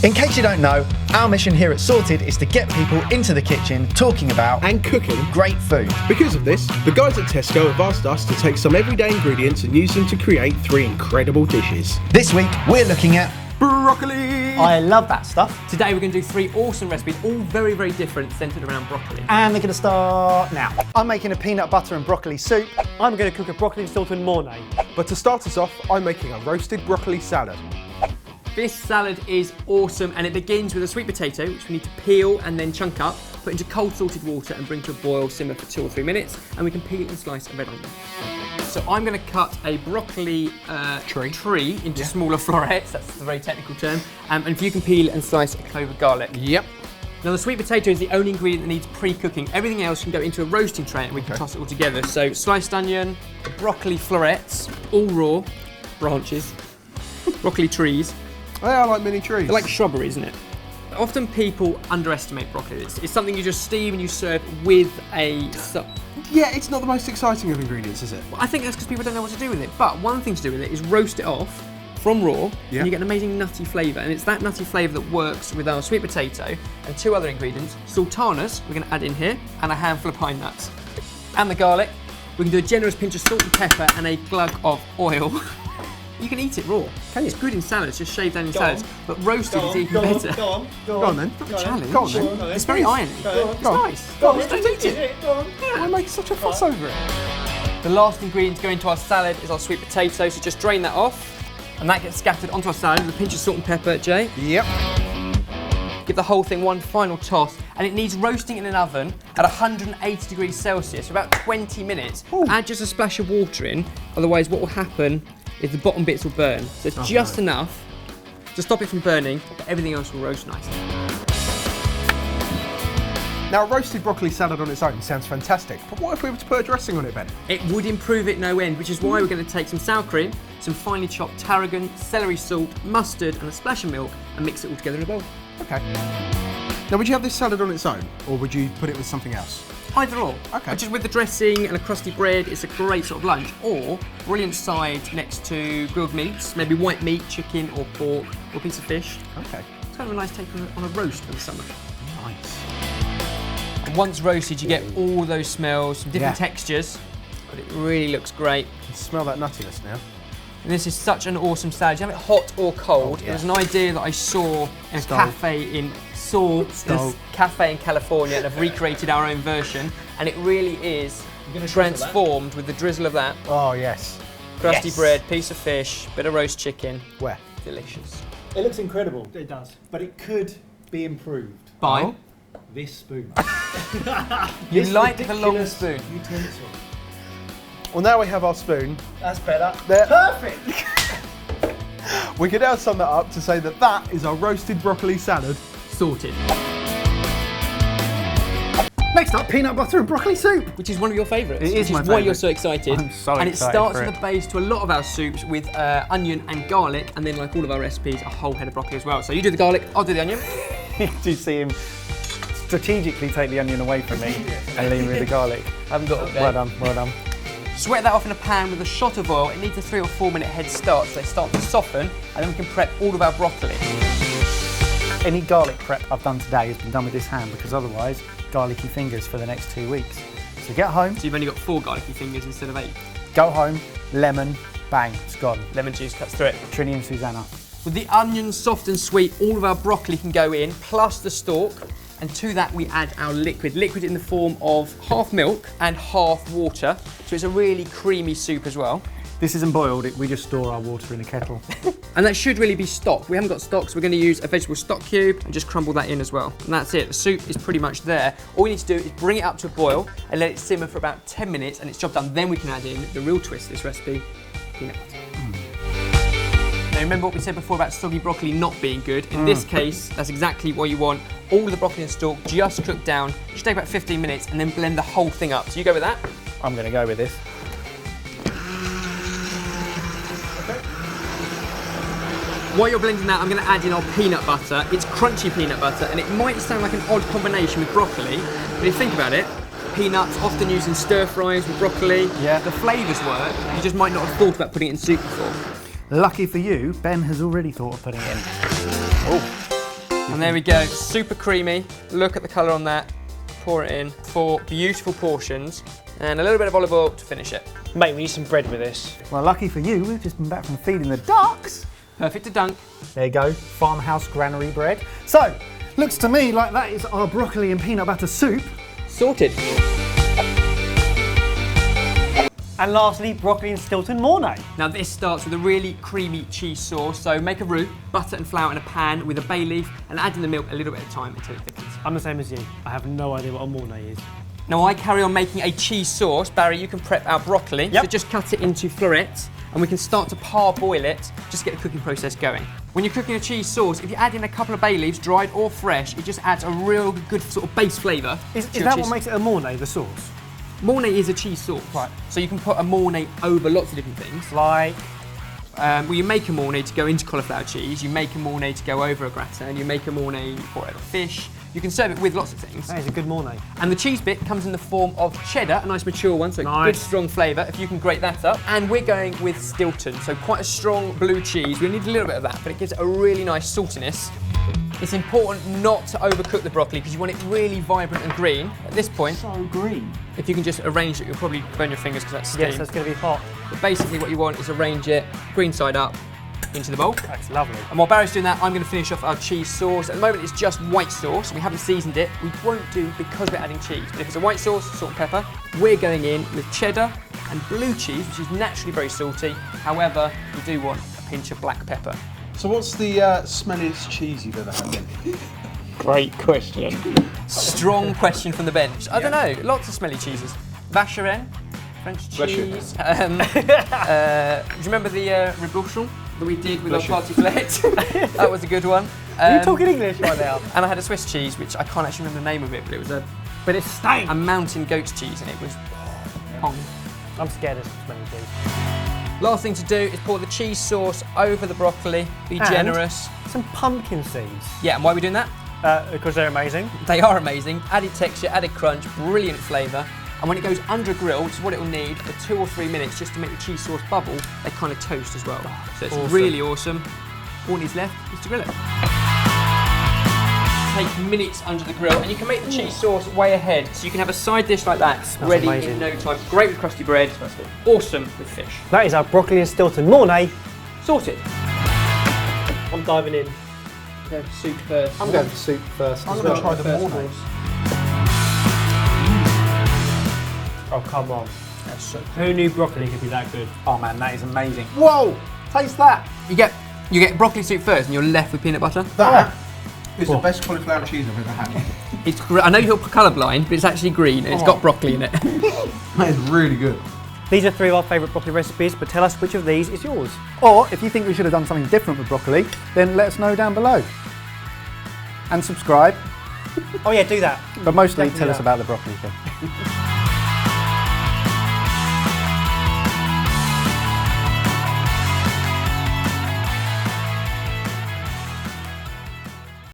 In case you don't know, our mission here at Sorted is to get people into the kitchen talking about and cooking great food. Because of this, the guys at Tesco have asked us to take some everyday ingredients and use them to create 3 incredible dishes. This week, we're looking at broccoli. I love that stuff. Today we're going to do 3 awesome recipes, all very, very different, centred around broccoli. And they're going to start now. I'm making a peanut butter and broccoli soup. I'm going to cook a broccoli salt and mornay. But to start us off, I'm making a roasted broccoli salad. This salad is awesome, and it begins with a sweet potato, which we need to peel and then chunk up, put into cold salted water and bring to a boil, simmer for 2 or 3 minutes, and we can peel and slice a red onion. So I'm going to cut a broccoli tree into smaller florets, that's the very technical term, and if you can peel and slice a clove of garlic. Yep. Now the sweet potato is the only ingredient that needs pre-cooking. Everything else can go into a roasting tray and we can toss it all together. So sliced onion, broccoli florets, all raw, branches, broccoli trees. They are like mini trees. They're like shrubbery, isn't it? Often people underestimate broccoli. It's something you just steam and you serve with a... Yeah, it's not the most exciting of ingredients, is it? Well, I think that's because people don't know what to do with it. But one thing to do with it is roast it off from raw, and you get an amazing nutty flavour. And it's that nutty flavour that works with our sweet potato and 2 other ingredients. Sultanas, we're going to add in here, and a handful of pine nuts. And the garlic. We can do a generous pinch of salt and pepper and a glug of oil. You can eat it raw. It's good in salads, just shaved down in salads. But roasted is even better. Go on then. Challenge. Go on then. It's very irony. It's nice. Go on, let's just eat it. We're making such a fuss over it. The last ingredient to go into our salad is our sweet potato, so just drain that off. And that gets scattered onto our salad with a pinch of salt and pepper, Jay. Yep. Give the whole thing one final toss, and it needs roasting in an oven at 180 degrees Celsius for about 20 minutes. Add just a splash of water in, otherwise what will happen is the bottom bits will burn. So it's just enough to stop it from burning, but everything else will roast nicely. Now, a roasted broccoli salad on its own sounds fantastic, but what if we were to put a dressing on it, Ben? It would improve it no end, which is why we're going to take some sour cream, some finely chopped tarragon, celery salt, mustard, and a splash of milk, and mix it all together in a bowl. Okay. Now, would you have this salad on its own, or would you put it with something else? Either or. Okay. Just with the dressing and a crusty bread, it's a great sort of lunch. Or brilliant side next to grilled meats, maybe white meat, chicken or pork, or a piece of fish. Okay. It's kind of a nice take on a roast for the summer. Nice. And once roasted, you get all those smells, some different textures, but it really looks great. I can smell that nuttiness now. And this is such an awesome salad. You have it hot or cold. It was an idea that I saw in a cafe in California, and have recreated our own version, and it really is transformed with the drizzle of that. Oh yes. Crusty bread, piece of fish, bit of roast chicken. Where? Delicious. It looks incredible. It does. But it could be improved. By? This spoon. You like the long spoon. Utensil. Well, now we have our spoon. That's better. There. Perfect! We can now sum that up to say that that is our roasted broccoli salad. Sorted. Next up, peanut butter and broccoli soup. Which is one of your favourites. It is which my is why you're favourite. so excited. I'm so and excited it starts for at the base to a lot of our soups with onion and garlic, and then like all of our recipes, a whole head of broccoli as well. So you do the garlic, I'll do the onion. Did you see him strategically take the onion away from me and leave me with the garlic? I haven't got it. Well done, well done. Sweat that off in a pan with a shot of oil. It needs a 3 or 4 minute head start, so they start to soften, and then we can prep all of our broccoli. Any garlic prep I've done today has been done with this hand, because otherwise, garlicky fingers for the next 2 weeks. So get home, So you've only got 4 garlicky fingers instead of 8. go home, lemon, bang, it's gone. Lemon juice cuts through it. Trini and Susanna. With the onions soft and sweet, all of our broccoli can go in, plus the stalk. And to that we add our liquid. Liquid in the form of half milk and half water. So it's a really creamy soup as well. This isn't boiled, we just store our water in a kettle. And that should really be stock. We haven't got stock, so we're going to use a vegetable stock cube and just crumble that in as well. And that's it, the soup is pretty much there. All we need to do is bring it up to a boil and let it simmer for about 10 minutes, and it's job done. Then we can add in the real twist of this recipe, peanut butter. Now remember what we said before about soggy broccoli not being good. In this case, that's exactly what you want. All of the broccoli and stalk just cooked down. It should take about 15 minutes, and then blend the whole thing up. So you go with that? I'm going to go with this. While you're blending that, I'm going to add in our peanut butter. It's crunchy peanut butter, and it might sound like an odd combination with broccoli, but if you think about it, peanuts often used in stir fries with broccoli. Yeah. The flavours work, you just might not have thought about putting it in soup before. Lucky for you, Ben has already thought of putting it in. Oh. And there we go, super creamy. Look at the colour on that. Pour it in, 4 beautiful portions, and a little bit of olive oil to finish it. Mate, we need some bread with this. Well, lucky for you, we've just been back from feeding the ducks. Perfect to dunk. There you go, farmhouse granary bread. So, looks to me like that is our broccoli and peanut butter soup. Sorted. And lastly, broccoli and Stilton Mornay. Now this starts with a really creamy cheese sauce, so make a roux, butter and flour in a pan with a bay leaf and add in the milk a little bit at a time until it thickens. I'm the same as you. I have no idea what a Mornay is. Now I carry on making a cheese sauce. Barry, you can prep our broccoli. Yep. So just cut it into florets and we can start to parboil it, just get the cooking process going. When you're cooking a cheese sauce, if you add in a couple of bay leaves, dried or fresh, it just adds a real good sort of base flavour. Is that what makes it a Mornay, the sauce? Mornay is a cheese sauce. Right. So you can put a Mornay over lots of different things. Like? Well, you make a Mornay to go into cauliflower cheese, you make a Mornay to go over a gratin, you make a Mornay for over fish. You can serve it with lots of things. That is a good Mornay. And the cheese bit comes in the form of cheddar, a nice mature one, so Nice. good strong flavour, if you can grate that up. And we're going with Stilton, so quite a strong blue cheese. We need a little bit of that, but it gives it a really nice saltiness. It's important not to overcook the broccoli because you want it really vibrant and green. At this point, So green. if you can just arrange it, you'll probably burn your fingers because that's steam. Yes, that's going to be hot. But basically what you want is arrange it green side up into the bowl. That's lovely. And while Barry's doing that, I'm going to finish off our cheese sauce. At the moment, it's just white sauce. We haven't seasoned it. We won't do because we're adding cheese. But if it's a white sauce, salt and pepper, we're going in with cheddar and blue cheese, which is naturally very salty. However, we do want a pinch of black pepper. So what's the smelliest cheese you've ever had then? Great question. Strong question from the bench. I don't know. Lots of smelly cheeses. Vacherin, French Bless you. cheese. Do you remember the rebouchon that we did with our party plate? That was a good one. Are you talking English right now? And I had a Swiss cheese, which I can't actually remember the name of it, but it was But it's stank. a mountain goat's cheese, and it was pong. I'm scared of smelly cheese. Last thing to do is pour the cheese sauce over the broccoli. Be And generous. Some pumpkin seeds. Yeah, and why are we doing that? Because they're amazing. They are amazing. Added texture, added crunch, brilliant flavour. And when it goes under a grill, which is what it will need for 2 or 3 minutes just to make the cheese sauce bubble, they kind of toast as well. So it's Awesome. really awesome. All it needs left is to grill it. Take minutes under the grill, and you can make the cheese sauce way ahead. So you can have a side dish like that, ready amazing. in no time. Great with crusty bread, awesome with fish. That is our broccoli and Stilton Mornay. Sorted. I'm diving in. Go for soup first. I'm going for soup first. I'm going to try the Mornay. Oh, come on. That's so Who knew broccoli could be that good? Oh man, that is amazing. Whoa! Taste that! You get broccoli soup first, and you're left with peanut butter. That is the best cauliflower cheese I've ever had. It's I know you're colourblind, but it's actually green and it's got broccoli in it. That is really good. These are 3 of our favourite broccoli recipes, but tell us which of these is yours. Or if you think we should have done something different with broccoli, then let us know down below. And subscribe, Oh yeah, do that. but mostly Definitely tell us that. about the broccoli thing.